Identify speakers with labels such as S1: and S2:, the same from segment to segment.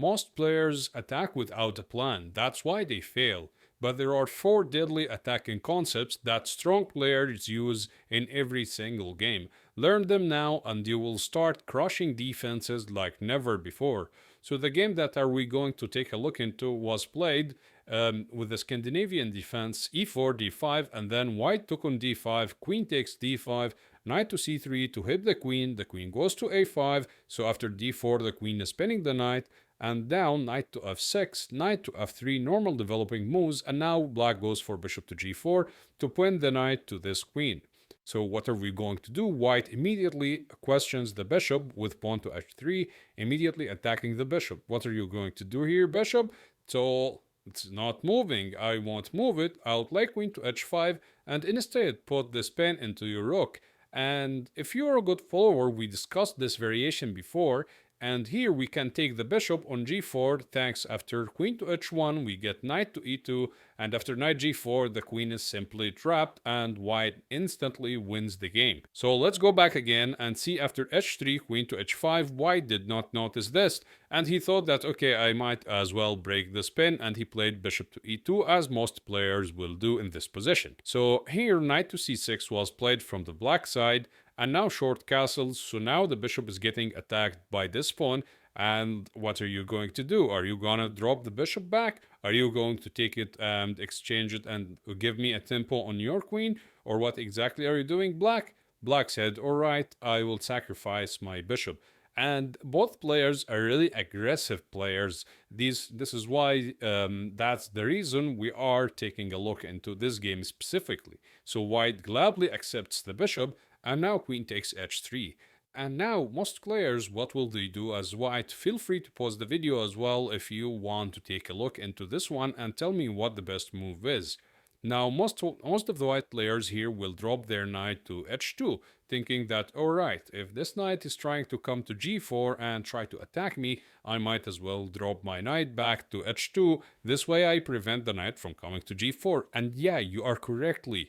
S1: most players attack without a plan. That's why they fail. But there are four deadly attacking concepts that strong players use in every single game. Learn them now and you will start crushing defenses like never before. So the game that are we going to take a look into was played with the Scandinavian defense e4, d5, and then white took on d5, queen takes d5, knight to c3 to hit the queen goes to a5, so after d4 the queen is spinning the knight, and down knight to f6, knight to f3, normal developing moves, and now black goes for bishop to g4 to pin the knight to this queen. So what are we going to do? White immediately questions the bishop with pawn to h3, immediately attacking the bishop. What are you going to do here, bishop? So it's not moving. I won't move it. I'll play queen to h5 and instead put this pin into your rook. And if you're a good follower, we discussed this variation before. And here we can take the bishop on g4, thanks after queen to h1, we get knight to e2, and after knight g4, the queen is simply trapped, and white instantly wins the game. So let's go back again and see after h3, queen to h5, white did not notice this, and he thought that, okay, I might as well break the spin, and he played bishop to e2, as most players will do in this position. So here, knight to c6 was played from the black side, and now short castles, so now the bishop is getting attacked by this pawn. And what are you going to do? Are you gonna drop the bishop back? Are you going to take it and exchange it and give me a tempo on your queen? Or what exactly are you doing, black? Black said, all right, I will sacrifice my bishop. And both players are really aggressive players. This is why that's the reason we are taking a look into this game specifically. So white gladly accepts the bishop, and now queen takes h3. And now most players, what will they do as white? Feel free to pause the video as well if you want to take a look into this one and tell me what the best move is. Now most of the white players here will drop their knight to h2, thinking that alright, if this knight is trying to come to g4 and try to attack me, I might as well drop my knight back to h2, this way I prevent the knight from coming to g4. And yeah, you are correctly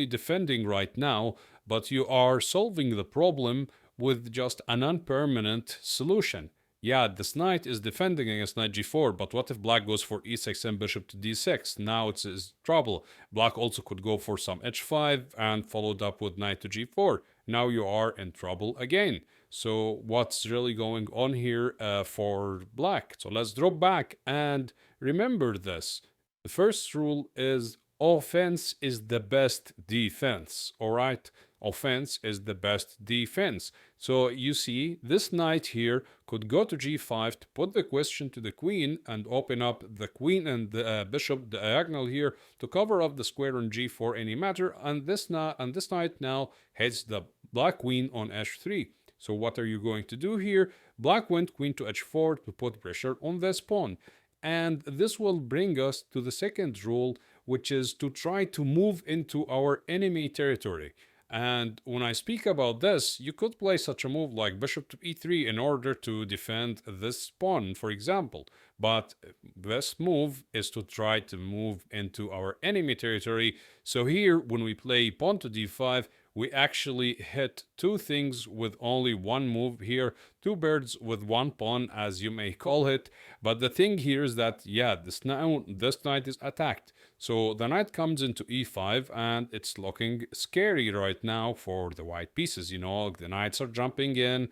S1: defending right now, but you are solving the problem with just a non-permanent solution. Yeah, this knight is defending against knight g4, but what if black goes for e6 and bishop to d6? Now it's trouble. Black also could go for some h5 and followed up with knight to g4. Now you are in trouble again. So what's really going on here for black? So let's drop back and remember this. The first rule is offense is the best defense, all right? Offense is the best defense. So you see, this knight here could go to g5 to put the question to the queen and open up the queen and the bishop diagonal here to cover up the square on g4 any matter. And this knight now hits the black queen on h3. So what are you going to do here? Black went queen to h4 to put pressure on this pawn. And this will bring us to the second rule, which is to try to move into our enemy territory. And when I speak about this, you could play such a move like bishop to e3 in order to defend this pawn, for example. But this move is to try to move into our enemy territory. So here, when we play pawn to d5, we actually hit two things with only one move here, two birds with one pawn, as you may call it. But the thing here is that, yeah, this knight is attacked. So the knight comes into e5, and it's looking scary right now for the white pieces. You know, the knights are jumping in.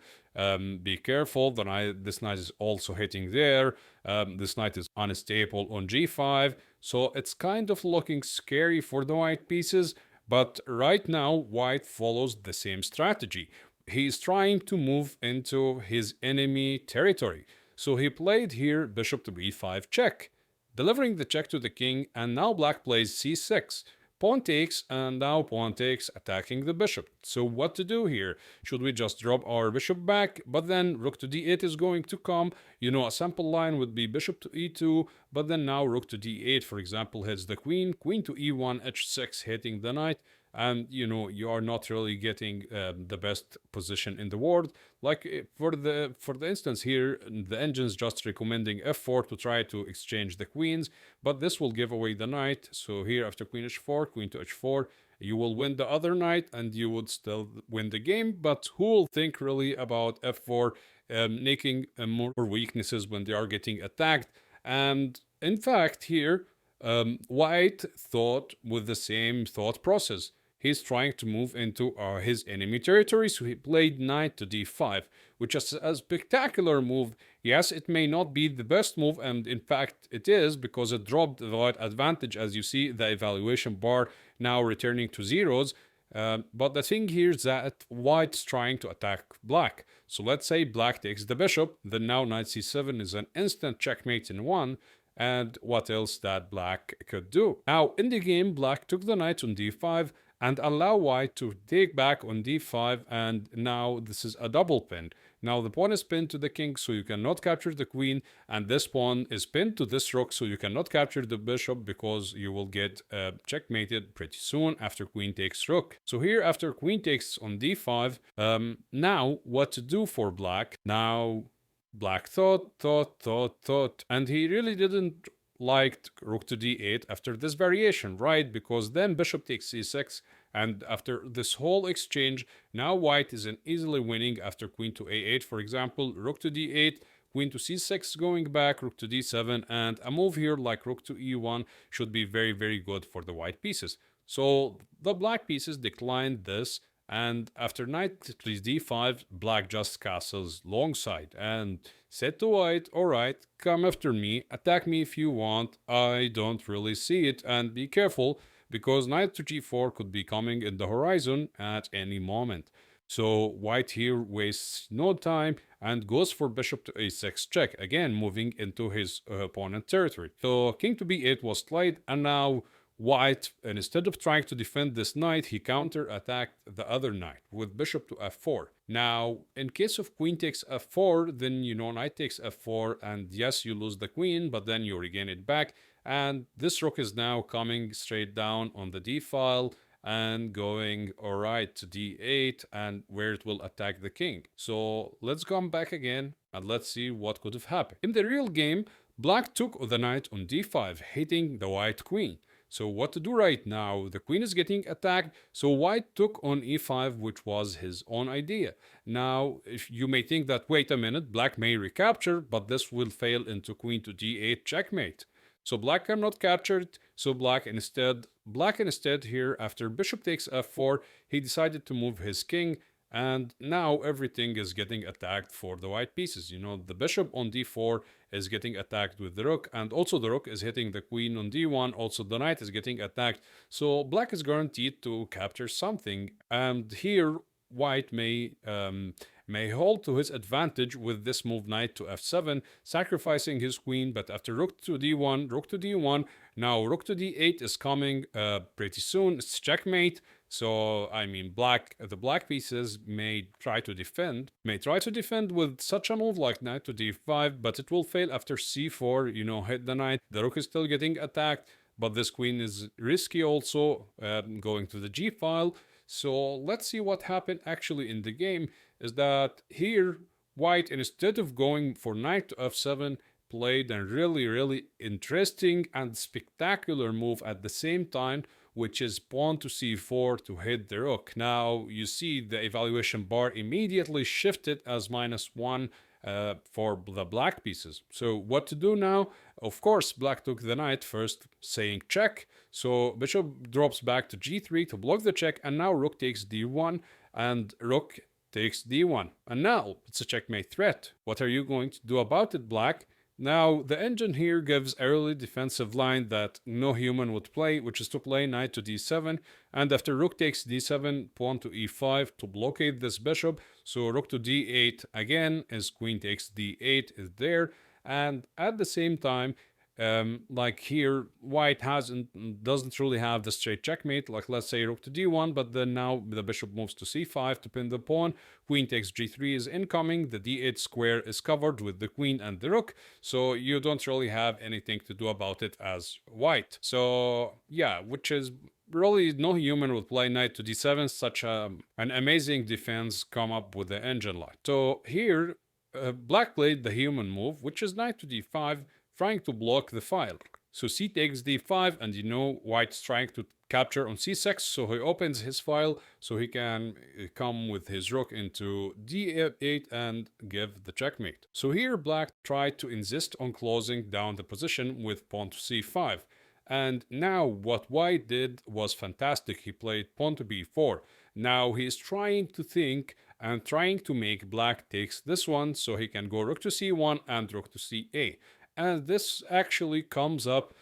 S1: Be careful. This knight is also hitting there. This knight is unstable on g5. So it's kind of looking scary for the white pieces. But right now, white follows the same strategy. He's trying to move into his enemy territory. So he played here bishop to b5 check, delivering the check to the king, and now black plays c6. Pawn takes, and now pawn takes, attacking the bishop. So what to do here? Should we just drop our bishop back? But then rook to d8 is going to come. You know, a sample line would be bishop to e2, but then now rook to d8, for example, hits the queen, queen to e1, h6 hitting the knight. And you know, you are not really getting the best position in the world. Like for the instance here, the engine's just recommending f4 to try to exchange the queens, but this will give away the knight. So here after queen h4, queen to h4, you will win the other knight and you would still win the game. But who will think really about f4 making more weaknesses when they are getting attacked. And in fact, here, White thought with the same thought process. He's trying to move into his enemy territory, so he played knight to d5, which is a spectacular move. Yes, it may not be the best move, and in fact it is, because it dropped the white advantage, as you see the evaluation bar now returning to zeros. But the thing here is that white's trying to attack black. So let's say black takes the bishop, then now knight c7 is an instant checkmate in one. And what else that black could do? Now, in the game, black took the knight on d5 and allow white to take back on d5, and now this is a double pin. Now the pawn is pinned to the king, so you cannot capture the queen, and this pawn is pinned to this rook, so you cannot capture the bishop because you will get checkmated pretty soon after queen takes rook. So here, after queen takes on d5, now what to do for black? Now black thought, and he really didn't like rook to d8 after this variation, right? Because then bishop takes c6, and after this whole exchange, now white is easily winning after queen to a8, for example, rook to d8, queen to c6 going back, rook to d7, and a move here like rook to e1 should be very, very good for the white pieces. So the black pieces declined this, and after knight plays d5, black just castles long side and said to white, alright, come after me, attack me if you want, I don't really see it, and be careful, because knight to g4 could be coming in the horizon at any moment. So white here wastes no time and goes for bishop to a6 check, again moving into his opponent territory. So king to b8 was played, and now white, instead of trying to defend this knight, he counter-attacked the other knight with bishop to f4. Now, in case of queen takes f4, then knight takes f4, and yes, you lose the queen, but then you regain it back, and this rook is now coming straight down on the d file and going alright to d8, and where it will attack the king. So let's come back again and let's see what could have happened. In the real game, black took the knight on d5, hitting the white queen. So what to do right now? The queen is getting attacked, so white took on e5, which was his own idea. Now, if you may think that, wait a minute, black may recapture, but this will fail into queen to d8 checkmate. So black cannot capture it, so black instead here, after bishop takes f4, he decided to move his king, and now everything is getting attacked for the white pieces. The bishop on d4 is getting attacked with the rook, and also the rook is hitting the queen on d1, also the knight is getting attacked, so black is guaranteed to capture something, and here white may hold to his advantage with this move knight to f7, sacrificing his queen, but after rook to d1, now rook to d8 is coming pretty soon, it's checkmate. So, the black pieces may try to defend with such a move like knight to d5, but it will fail after c4, hit the knight, the rook is still getting attacked, but this queen is risky also, going to the g file. So let's see what happened actually in the game, is that here, white, instead of going for knight to f7, played a really, really interesting and spectacular move at the same time, which is pawn to c4 to hit the rook. Now, you see the evaluation bar immediately shifted as -1 for the black pieces. So what to do now? Of course, black took the knight first, saying check. So bishop drops back to g3 to block the check, and now rook takes d1, and rook takes d1. And now it's a checkmate threat. What are you going to do about it, black? Now, the engine here gives a really defensive line that no human would play, which is to play knight to d7, and after rook takes d7, pawn to e5 to blockade this bishop, so rook to d8 again, as queen takes d8 is there, and at the same time, like here, white doesn't really have the straight checkmate, like let's say rook to d1, but then now the bishop moves to c5 to pin the pawn, queen takes g3 is incoming, the d8 square is covered with the queen and the rook, so you don't really have anything to do about it as white. So yeah, which is really no human would play knight to d7, such an amazing defense come up with the engine line. So here, black played the human move, which is knight to d5, trying to block the file. So c takes d5, and you know white's trying to capture on c6, so he opens his file so he can come with his rook into d8 and give the checkmate. So here black tried to insist on closing down the position with pawn to c5. And now what white did was fantastic. He played pawn to b4. Now he's trying to think and trying to make black takes this one so he can go rook to c1 and rook to ca. And this actually comes up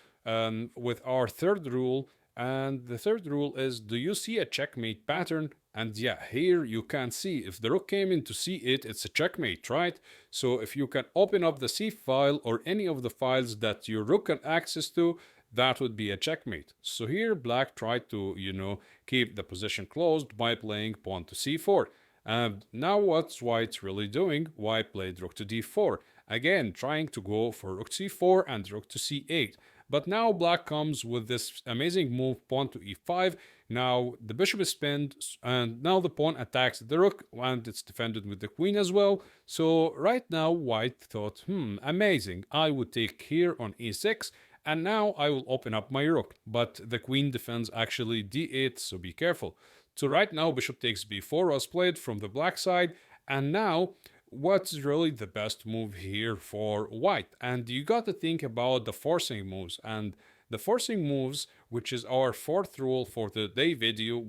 S1: with our third rule. And the third rule is, do you see a checkmate pattern? And yeah, here you can see if the rook came into c8, it's a checkmate, right? So if you can open up the c file or any of the files that your rook can access to, that would be a checkmate. So here black tried to, keep the position closed by playing pawn to c4. And now what's white really doing? White played rook to d4. Again, trying to go for rook c4 and rook to c8. But now black comes with this amazing move, pawn to e5. Now the bishop is pinned, and now the pawn attacks the rook, and it's defended with the queen as well. So right now white thought, amazing, I would take here on e6, and now I will open up my rook. But the queen defends actually d8, so be careful. So right now bishop takes b4 was played from the black side, and now what's really the best move here for white? And you got to think about the forcing moves. And the forcing moves, which is our fourth rule for the day video,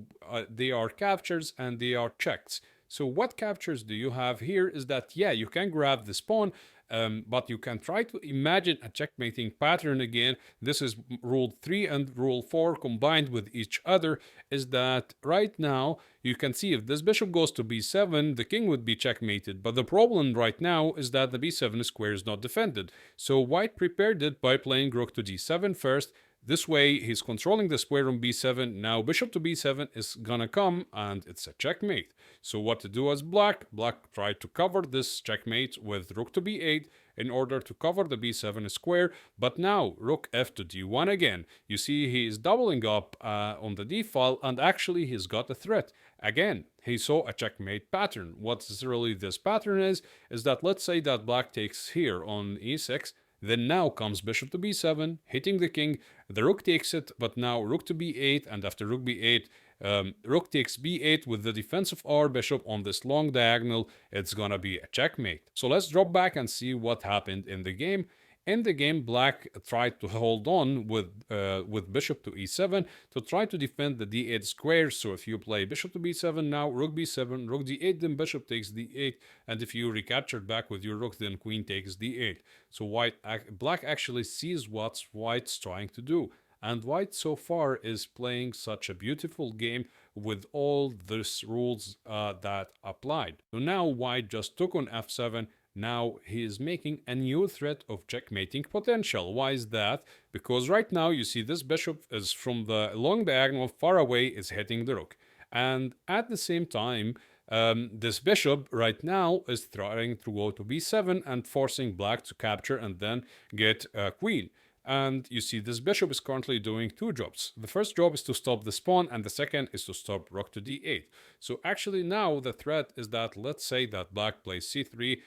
S1: they are captures and they are checks. So what captures do you have here is that, yeah, you can grab this pawn, but you can try to imagine a checkmating pattern again. This is rule 3 and rule 4 combined with each other, is that right now you can see if this bishop goes to b7, the king would be checkmated. But the problem right now is that the b7 square is not defended. So white prepared it by playing rook to d7 first. This way, he's controlling the square on b7. Now bishop to b7 is gonna come, and it's a checkmate. So what to do as black? Black tried to cover this checkmate with rook to b8 in order to cover the b7 square. But now rook f to d1 again. You see he is doubling up on the d file, and actually he's got a threat. Again, he saw a checkmate pattern. What's really this pattern is that let's say that black takes here on e6. Then now comes bishop to b7, hitting the king. The rook takes it, but now rook to b8, and after rook b8, rook takes b8 with the defense of our bishop on this long diagonal. It's gonna be a checkmate. So let's drop back and see what happened in the game. In the game, black tried to hold on with bishop to e7 to try to defend the d8 square. So if you play bishop to b7 now, rook b7, rook d8, then bishop takes d8, and if you recapture back with your rook, then queen takes d8. So black actually sees what white's trying to do. And white so far is playing such a beautiful game with all these rules that applied. So now white just took on f7. Now he is making a new threat of checkmating potential. Why is that? Because right now you see this bishop is from the long diagonal far away is hitting the rook. And at the same time, this bishop right now is trying to go to b7 and forcing black to capture and then get a queen. And you see this bishop is currently doing two jobs. The first job is to stop this pawn, and the second is to stop rook to d8. So actually now the threat is that let's say that black plays c3,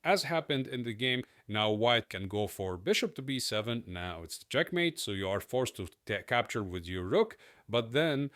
S1: as happened in the game. Now white can go for bishop to b7. Now it's checkmate, so you are forced to capture with your rook. But then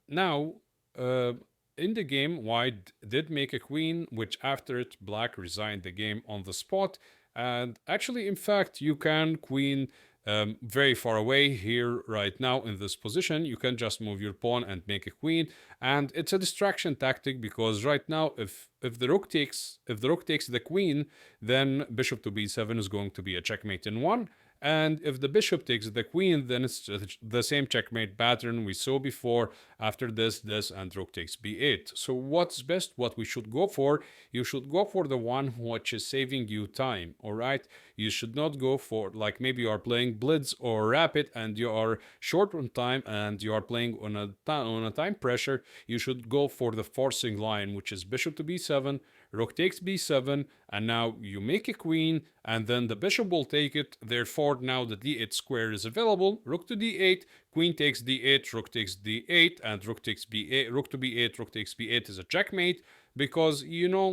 S1: now in the game, white did make a queen, which after it black resigned the game on the spot. And actually, in fact, you can queen very far away here right now in this position. You can just move your pawn and make a queen, and it's a distraction tactic because right now, if the rook takes the queen, then bishop to b7 is going to be a checkmate in one. And if the bishop takes the queen, then it's the same checkmate pattern we saw before. After this, and rook takes b8. So what's best? What we should go for? You should go for the one which is saving you time, all right? You should not go for, like maybe you are playing blitz or rapid and you are short on time and you are playing on a time pressure. You should go for the forcing line, which is bishop to b7, rook takes b7, and now you make a queen, and then the bishop will take it. Therefore, now the d8 square is available. Rook to d8, queen takes d8, rook takes d8, and rook takes b8. Rook to b8, rook takes b8 is a checkmate because if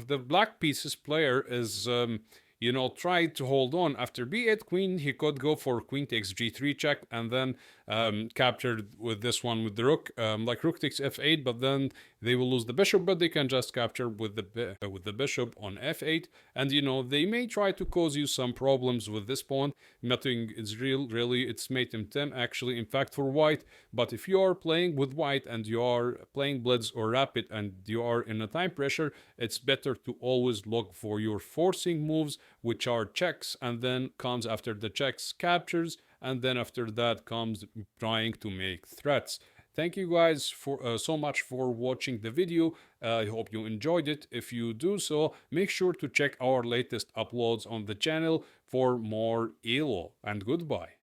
S1: the black pieces player is tried to hold on. After b8 queen, he could go for queen takes g3 check, and then captured with this one with the rook, like rook takes f8, but then they will lose the bishop, but they can just capture with the bishop on f8. And they may try to cause you some problems with this pawn. Nothing is really. It's mate m10 actually, in fact, for white. But if you are playing with white and you are playing blitz or rapid and you are in a time pressure, it's better to always look for your forcing moves, which are checks, and then comes after the checks captures, and then after that comes trying to make threats. Thank you guys for so much for watching the video. I hope you enjoyed it. If you do so, make sure to check our latest uploads on the channel for more ELO. And goodbye.